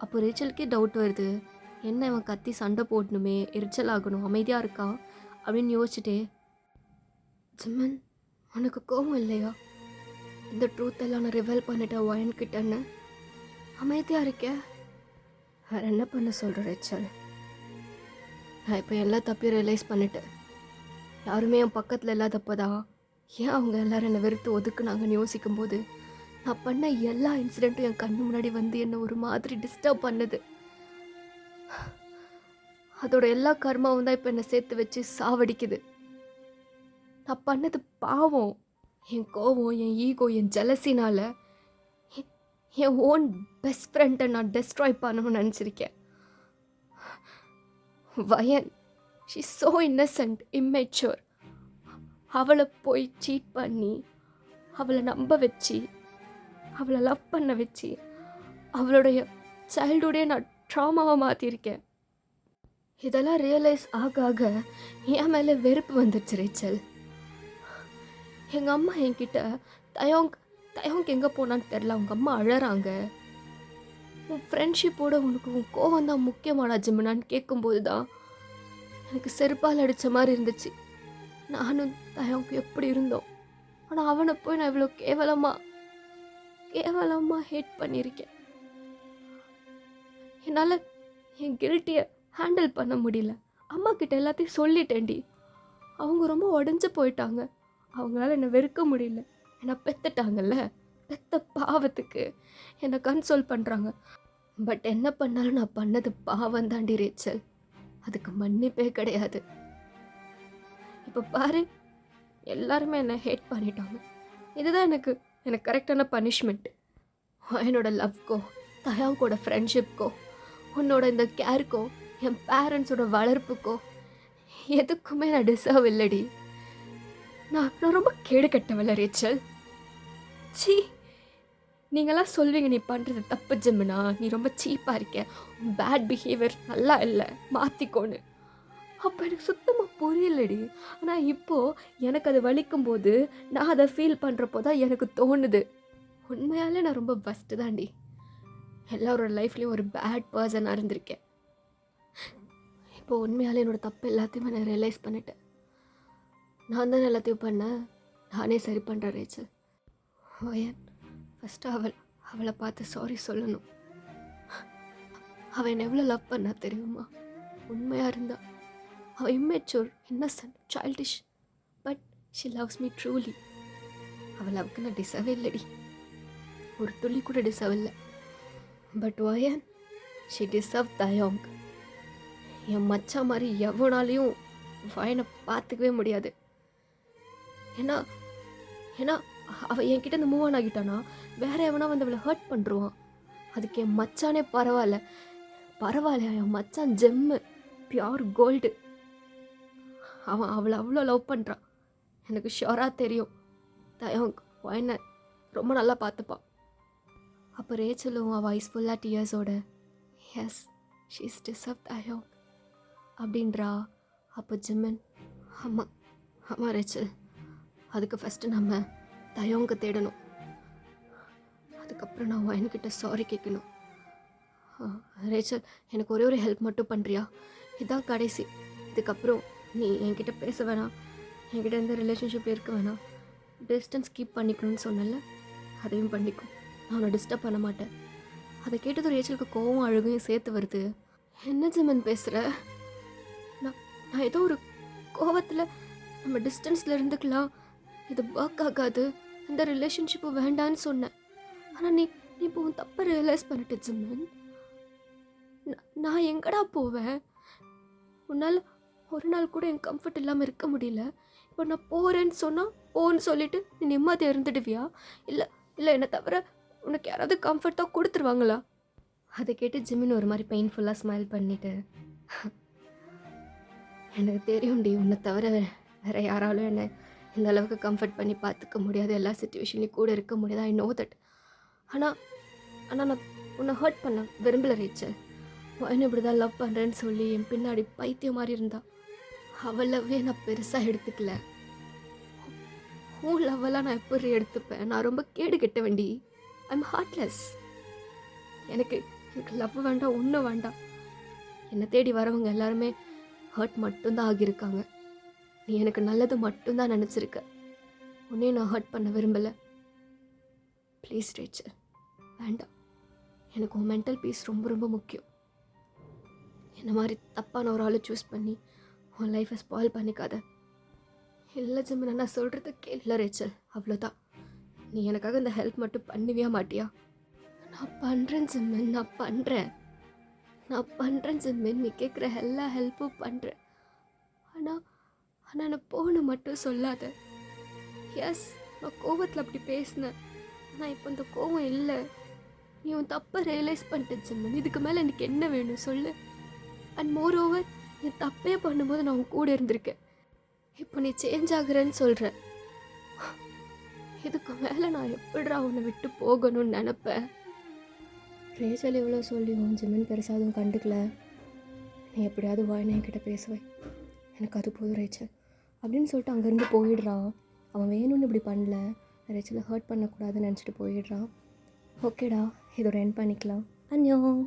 அப்போ ரேச்சலுக்கே டவுட் வருது. என்ன இவன் கத்தி சண்டை போடணுமே, எரிச்சல் ஆகணும், அமைதியாக இருக்கான் அப்படின்னு யோசிச்சுட்டே, ஜிமின் உனக்கு கோவம் இல்லையா? இந்த ட்ரூத் எல்லாம் நான் ரிவீல் பண்ணிட்டேன் வயன்கிட்டன்னு. அமைதியாக இருக்கேன். வேறு என்ன பண்ண சொல்கிற ரேச்சல்? நான் இப்போ எல்லா தப்பையும் ரியலைஸ் பண்ணிட்டேன். யாருமே என் பக்கத்தில் இல்லாதப்பதான் ஏன் அவங்க எல்லாரும் என்னை வெறுத்து ஒதுக்குனாங்கன்னு யோசிக்கும்போது நான் பண்ண எல்லா இன்சிடெண்ட்டும் என் கண்ணு முன்னாடி வந்து என்னை ஒரு மாதிரி டிஸ்டர்ப் பண்ணுது. அதோட எல்லா கர்மாவும் தான் இப்போ என்னை சேர்த்து வச்சு சாவடிக்குது. நான் பண்ணது பாவம். என் கோவம், என் ஈகோ, என் ஜெலசினால என் ஓன் பெஸ்ட் ஃப்ரெண்டை நான் டெஸ்ட்ராய் பண்ணணும்னு நினச்சிருக்கேன். வயன், ஷீ ஸோ இன்னசென்ட், இம்மெச்சூர். அவளை போய் சீட் பண்ணி அவளை நம்ப வச்சு அவளை லவ் பண்ண வச்சு அவளுடைய சைல்டுஹுட்டே நான் ட்ராமாவை மாற்றிருக்கேன். இதெல்லாம் ரியலைஸ் ஆக ஆக என் மேலே வெறுப்பு வந்துடுச்சு ரேச்சல். எங்கள் அம்மா என்கிட்ட தயோங்க் எங்கே போனான்னு தெரில, அவங்க அம்மா அழறாங்க. உன் ஃப்ரெண்ட்ஷிப்போட உனக்கு உன் கோவம் தான் முக்கியமாடா ஜிமினான்னு கேட்கும்போது தான் எனக்கு செருப்பால் அடித்த மாதிரி இருந்துச்சு. நானும் தயோங்க் எப்படி இருந்தோம், ஆனால் அவனை போய் நான் இவ்வளோ கேவலமாக ஹேட் பண்ணியிருக்கேன். என்னால் என் கில்ட்டியை ஹேண்டில் பண்ண முடியல. அம்மா கிட்ட எல்லாத்தையும் சொல்லிட்டேன்டி. அவங்க ரொம்ப உடஞ்சி போயிட்டாங்க. அவங்களால என்னை வெறுக்க முடியல. என்னை பெத்துட்டாங்கல்ல, பெத்த பாவத்துக்கு என்னை கன்சோல் பண்ணுறாங்க. பட் என்ன பண்ணாலும் நான் பண்ணது பாவம் தாண்டி ரேச்சல். அதுக்கு மன்னிப்பே கிடையாது. இப்போ பாரு, எல்லாருமே என்னை ஹேட் பண்ணிட்டாங்க. இதுதான் எனக்கு கரெக்டான பனிஷ்மெண்ட். என்னோட லவ்க்கோ, தயாங்கோட ஃப்ரெண்ட்ஷிப்க்கோ, உன்னோட இந்த கேருக்கோ, என் பேரண்ட்ஸோட வளர்ப்புக்கோ எதுக்குமே நான் டிசர்வ் இல்லடி. நான் ரொம்ப கேடு கட்டவல்ல ரேச்சல். சீ, நீங்களாம் சொல்வீங்க நீ பண்ணுறது தப்பு ஜிம்முனா, நீ ரொம்ப சீப்பாக இருக்க, பேட் பிஹேவியர் நல்லா இல்லை, மாற்றிக்கோன்னு. அப்போ எனக்கு சுத்தமாக புரியலடி. ஆனால் இப்போது எனக்கு அது வலிக்கும்போது நான் அதை ஃபீல் பண்ணுறப்போ தான் எனக்கு தோணுது, உண்மையாலே நான் ரொம்ப பெஸ்ட்டு தாண்டி. எல்லாரோட லைஃப்லேயும் ஒரு பேட் பர்சனாக இருந்திருக்கேன். இப்போ உண்மையாலே என்னோடய தப்பு எல்லாத்தையுமே நான் ரியலைஸ் பண்ணிட்டேன். நான் தான் எல்லாத்தையும் பண்ணேன், நானே சரி பண்ணுறேன் ரேச்சல். வயன், ஃபஸ்ட்டு அவளை பார்த்து சாரி சொல்லணும். அவன் என்னை எவ்வளோ லவ் பண்ணா தெரியுமா? உண்மையாக இருந்தா. அவள் immature, Innocent, childish, but she loves me truly. அவள் லவ்க்கு நான் டிசர்வே இல்லடி, ஒரு துளி கூட டிசர்வ் இல்லை. பட் வயன், ஷி டிசர்வ் தயோங். என் மச்சா மாதிரி எவனாலையும் வயனை பார்த்துக்கவே முடியாது. ஏன்னா அவள் என்கிட்ட இருந்து மூவ் ஆன் ஆகிட்டானா வேற எவனா வந்து அவளை ஹர்ட் பண்ணுருவான். அதுக்கு என் மச்சானே பரவாயில்ல. என் மச்சான் ஜெம்மு, பியூர் கோல்டு. அவன் அவளை அவ்வளோ லவ் பண்ணுறான். எனக்கு ஷோராக தெரியும். தயோங் வயனை ரொம்ப நல்லா பார்த்துப்பான். அப்போ ரேச்சலும் அவள் வாய்ஸ் ஃபுல்லாக டியர்ஸோட, எஸ் ஷீ இஸ் டிசர்வ் தயோங் அப்படின்றா. அப்போ ஜிம்மன், ஆமாம் ரேச்சல், அதுக்கு ஃபஸ்ட்டு நம்ம தயோங்க தேடணும். அதுக்கப்புறம் நான் வயன்கிட்ட சாரி கேட்கணும். ரேச்சல், எனக்கு ஒரே ஒரு ஹெல்ப் மட்டும் பண்ணுறியா? இதுதான் கடைசி. இதுக்கப்புறம் நீ என்கிட்ட பேச வேணாம், என்கிட்ட எந்த ரிலேஷன்ஷிப் இருக்க வேணாம், டிஸ்டன்ஸ் கீப் பண்ணிக்கணும்னு சொன்னல, அதையும் பண்ணிக்கும். நான் உன்னை டிஸ்டர்ப் பண்ண மாட்டேன். அதை கேட்டது ரேச்சலுக்கு கோவம் அழுகையும் சேர்த்து வருது. என்ன ஜிமன் பேசுகிற? நான் நான் ஏதோ ஒரு கோவத்தில் நம்ம டிஸ்டன்ஸில் இருந்துக்கலாம், இது ஒர்க் ஆகாது, இந்த ரிலேஷன்ஷிப்பு வேண்டான்னு சொன்னேன். ஆனால் நீ நீ இப்போ உன் தப்பை ரியலைஸ் பண்ணிட்டு ஜிம்மன். நான் எங்கடா போவேன்? உன்னால் ஒரு நாள் கூட என் கம்ஃபர்ட் இல்லாமல் இருக்க முடியல. இப்போ நான் போகிறேன்னு சொன்னால் போன்னு சொல்லிட்டு நீ நிம்மதியாக இருந்துடுவியா? இல்லை இல்லை, என்னை தவிர உனக்கு யாராவது கம்ஃபர்ட்டாக கொடுத்துருவாங்களா? அதை கேட்டு ஜிம்மின் ஒரு மாதிரி பெயின்ஃபுல்லாக ஸ்மைல் பண்ணிட்டு, எனக்கு தெரியும்டி, உன்னை தவிர வேறு யாராலும் என்னை இந்த அளவுக்கு கம்ஃபர்ட் பண்ணி பார்த்துக்க முடியாது, எல்லா சுச்சுவேஷன்லையும் கூட இருக்க முடியாது, ஐ நோ தட். ஆனால் ஆனால் நான் உன்னை ஹர்ட் பண்ண விரும்பலை ரேச்சல். என்ன இப்படி தான் லவ் பண்ணுறேன்னு சொல்லி என் பின்னாடி பைத்தியம் மாதிரி இருந்தா. அவள் லவ்வே நான் பெருசாக எடுத்துக்கல. உன் லவ்வெல்லாம் நான் எப்படி எடுத்துப்பேன்? நான் ரொம்ப கேடு கெட்ட வேண்டி. I'm heartless. எனக்கு லவ் வேண்டாம், ஒன்றும் வேண்டாம். என்னை தேடி வரவங்க எல்லாருமே ஹர்ட் மட்டும்தான் ஆகியிருக்காங்க. நீ எனக்கு நல்லது மட்டும்தான் நினச்சிருக்க. உன்னையும் நான் ஹர்ட் பண்ண விரும்பலை. ப்ளீஸ் ரேச்சல், வேண்டாம். எனக்கு உன் மென்டல் பீஸ் ரொம்ப ரொம்ப முக்கியம். என்ன மாதிரி தப்பான ஒரு ஆளை சூஸ் பண்ணி உன் லைஃப்பை ஸ்பாயில் பண்ணிக்காத. இல்லை ஜிம்மன், நான் சொல்கிறத கேட்கல ரேச்சல், அவ்வளோதான். நீ எனக்காக இந்த ஹெல்ப் மட்டும் பண்ணுவியா மாட்டியா? நான் பண்ணுறேன் ஜிம்மன், நான் பண்ணுறேன் ஜிம்மன். நீ கேட்குற எல்லா ஹெல்ப்பும் பண்ணுறேன். ஆனால் நான் போன மட்டும் சொல்லாத. எஸ், நான் கோபத்தில் அப்படி பேசினேன். ஆனால் இப்போ இந்த கோபம் இல்லை. நீ உன் தப்பை ரியலைஸ் பண்ணிட்டேன் ஜிம்மன். இதுக்கு மேலே எனக்கு என்ன வேணும் சொல்லு. அண்ட் மோர் ஓவர், நீ தப்பே பண்ணும்போது நான் உன் கூட இருந்திருக்கேன். இப்போ நீ சேஞ்ச் ஆகுறேன்னு சொல்கிற. இதுக்கு மேலே நான் எப்படிடா உன்னை விட்டு போகணும்னு நினப்பேன்? ரேச்சல் இவ்வளோ சொல்லியும் ஜிம்மன் பெருசாக அதுவும் கண்டுக்கல. நீ எப்படியாவது வாய்னா என்கிட்ட பேசுவேன், எனக்கு அது போதும் ரேச்சல் அப்படின்னு சொல்லிட்டு அங்கேருந்து போயிடுறான். அவன் வேணும்னு இப்படி பண்ணல, ரேச்சலை ஹர்ட் பண்ணக்கூடாதுன்னு நினச்சிட்டு போயிடுறான். ஓகேடா, இதோட எண்ட் பண்ணிக்கலாம். அன்யோம்.